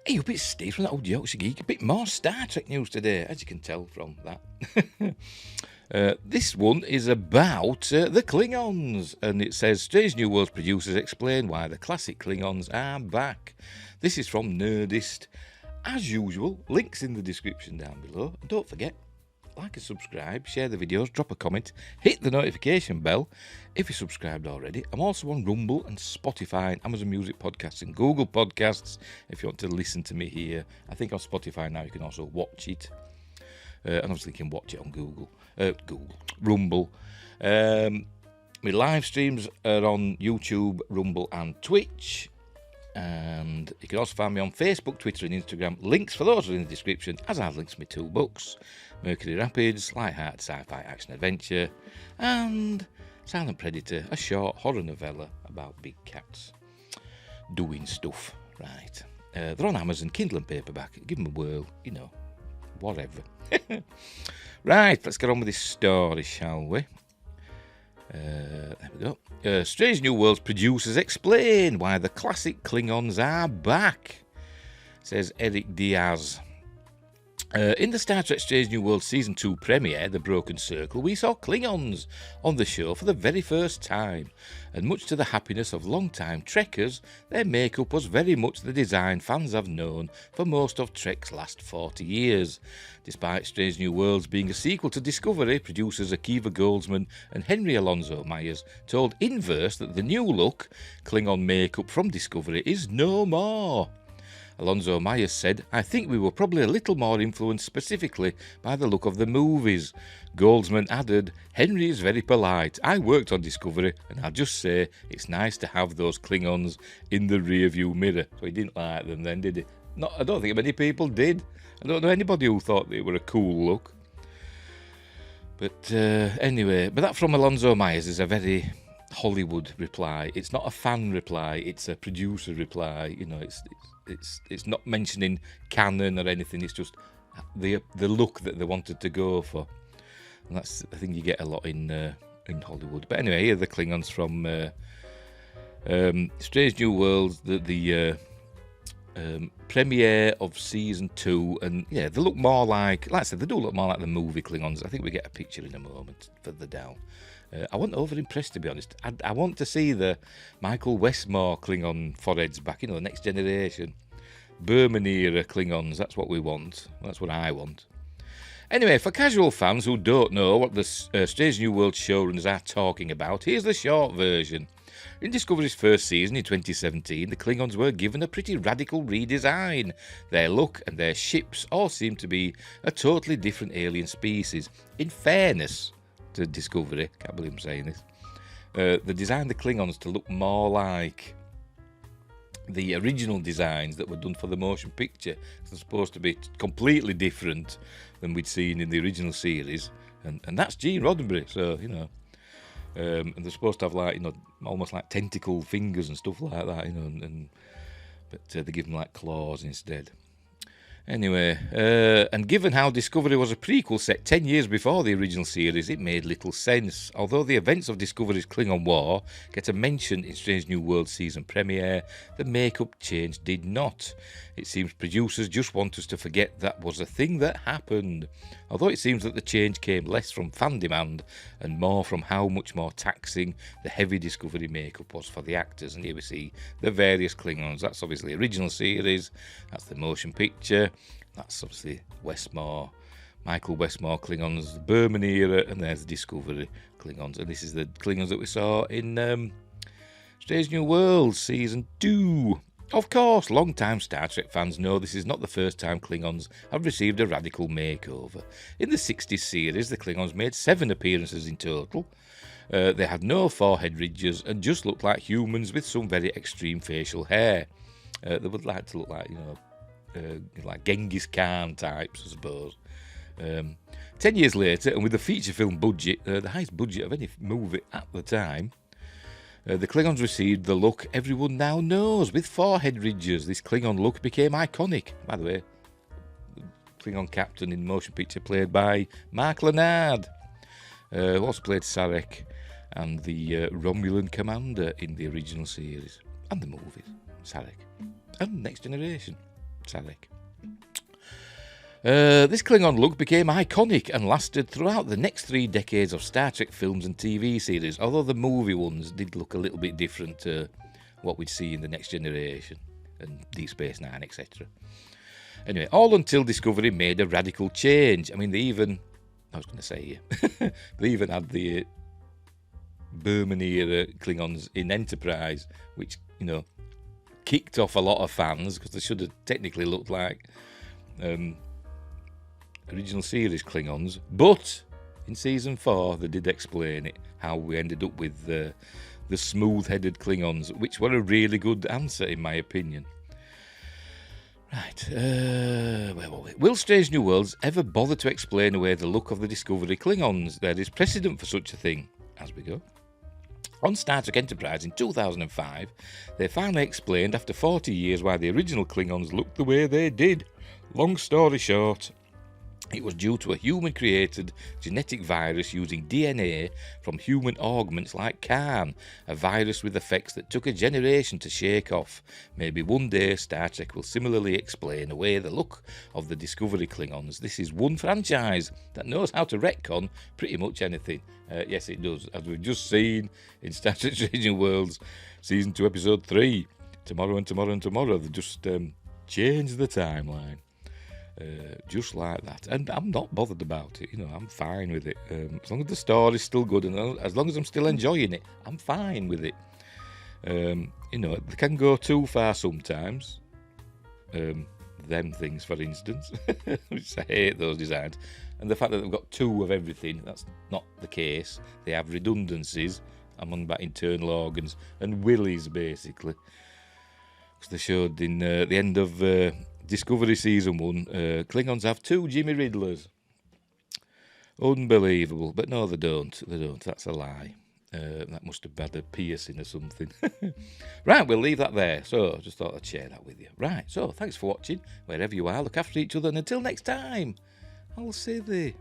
Hey, up, it's Steve from that old Yorkshire geek. A bit more Star Trek news today, as you can tell from that. This one is about the Klingons, and it says Strange New Worlds producers explain why the classic Klingons are back. This is from Nerdist. As usual, links in the description down below. And don't forget, like and subscribe, share the videos, drop a comment, hit the notification bell if you're subscribed already. I'm also on Rumble and Spotify and Amazon Music Podcasts and Google Podcasts if you want to listen to me here. I think on Spotify now you can also watch it. And obviously you can watch it on Rumble. My live streams are on YouTube, Rumble and Twitch. And you can also find me on Facebook, Twitter and Instagram. Links for those are in the description, as are links to my 2 books, Mercury Rapids, light-hearted sci-fi action-adventure, and Silent Predator, a short horror novella about big cats doing stuff. Right. They're on Amazon, Kindle and paperback. Give them a whirl, whatever. Right, let's get on with this story, shall we? There we go. Strange New Worlds producers explain why the classic Klingons are back, says Eric Diaz. In the Star Trek Strange New Worlds Season 2 premiere, The Broken Circle, we saw Klingons on the show for the very first time, and much to the happiness of long-time Trekkers, their makeup was very much the design fans have known for most of Trek's last 40 years. Despite Strange New Worlds being a sequel to Discovery, producers Akiva Goldsman and Henry Alonso Myers told Inverse that the new look, Klingon makeup from Discovery, is no more. Alonso Myers said, I think we were probably a little more influenced specifically by the look of the movies. Goldsman added, Henry is very polite. I worked on Discovery and I'll just say it's nice to have those Klingons in the rearview mirror. So he didn't like them then, did he? I don't think many people did. I don't know anybody who thought they were a cool look. But anyway, but that from Alonso Myers is a very Hollywood reply. It's not a fan reply, it's a producer reply. It's not mentioning canon or anything. It's just the look that they wanted to go for, and that's I think you get a lot in Hollywood. But anyway, here are the Klingons from Strange New Worlds, the premiere of season 2, and yeah, they look more like I said, they do look more like the movie Klingons. I think we get a picture in a moment further down. I wasn't over impressed, to be honest. I want to see the Michael Westmore Klingon foreheads back, the next generation. Berman era Klingons, that's what we want. That's what I want. Anyway, for casual fans who don't know what the Strange New World showrunners are talking about, here's the short version. In Discovery's first season in 2017, the Klingons were given a pretty radical redesign. Their look and their ships all seem to be a totally different alien species. In fairness to Discovery, can't believe I'm saying this, they designed the Klingons to look more like the original designs that were done for the motion picture. They're supposed to be completely different than we'd seen in the original series, and that's Gene Roddenberry, so and they're supposed to have almost like tentacle fingers and stuff like that, but they give them like claws instead. Anyway, and given how Discovery was a prequel set 10 years before the original series, it made little sense. Although the events of Discovery's Klingon War get a mention in Strange New Worlds season premiere, the makeup change did not. It seems producers just want us to forget that was a thing that happened. Although it seems that the change came less from fan demand and more from how much more taxing the heavy Discovery makeup was for the actors. And here we see the various Klingons. That's obviously the original series, that's the motion picture, that's obviously Westmore, Michael Westmore Klingons, the Berman era, and there's the Discovery Klingons. And this is the Klingons that we saw in Strange New Worlds Season 2. Of course, long-time Star Trek fans know this is not the first time Klingons have received a radical makeover. In the 60s series, the Klingons made 7 appearances in total. They had no forehead ridges and just looked like humans with some very extreme facial hair. They would like to look like, like Genghis Khan types, I suppose. 10 years later, and with the feature film budget, the highest budget of any movie at the time, the Klingons received the look everyone now knows, with forehead ridges. This Klingon look became iconic. By the way, the Klingon captain in the motion picture played by Mark Lenard, who also played Sarek and the Romulan commander in the original series and the movies, Sarek, and Next Generation. Sarek. This Klingon look became iconic and lasted throughout the next 3 decades of Star Trek films and TV series, although the movie ones did look a little bit different to what we'd see in The Next Generation and Deep Space Nine, etc. Anyway, all until Discovery made a radical change. I mean, they even had the Berman-era Klingons in Enterprise, which, kicked off a lot of fans because they should have technically looked like original series Klingons. But in season 4, they did explain it, how we ended up with the smooth-headed Klingons, which were a really good answer, in my opinion. Right, where were we? Will Strange New Worlds ever bother to explain away the look of the Discovery Klingons? There is precedent for such a thing. As we go. On Star Trek Enterprise in 2005, they finally explained after 40 years why the original Klingons looked the way they did. Long story short, it was due to a human-created genetic virus using DNA from human augments like Khan, a virus with effects that took a generation to shake off. Maybe one day Star Trek will similarly explain away the look of the Discovery Klingons. This is one franchise that knows how to retcon pretty much anything. Yes, it does, as we've just seen in Star Trek Strange New Worlds, Season 2, Episode 3. Tomorrow and tomorrow and tomorrow, they just changed the timeline. Just like that, and I'm not bothered about it. I'm fine with it. As long as the story's still good, and as long as I'm still enjoying it, I'm fine with it. They can go too far sometimes. Them things, for instance, which I hate those designs, and the fact that they've got 2 of everything. That's not the case. They have redundancies. I'm on about internal organs and willies, basically, because they showed in the end of Discovery Season 1, Klingons have 2 Jimmy Riddlers. Unbelievable. But no, they don't. That's a lie. That must have had a piercing or something. Right, we'll leave that there. So, I just thought I'd share that with you. Right, so thanks for watching. Wherever you are, look after each other. And until next time, I'll say thee.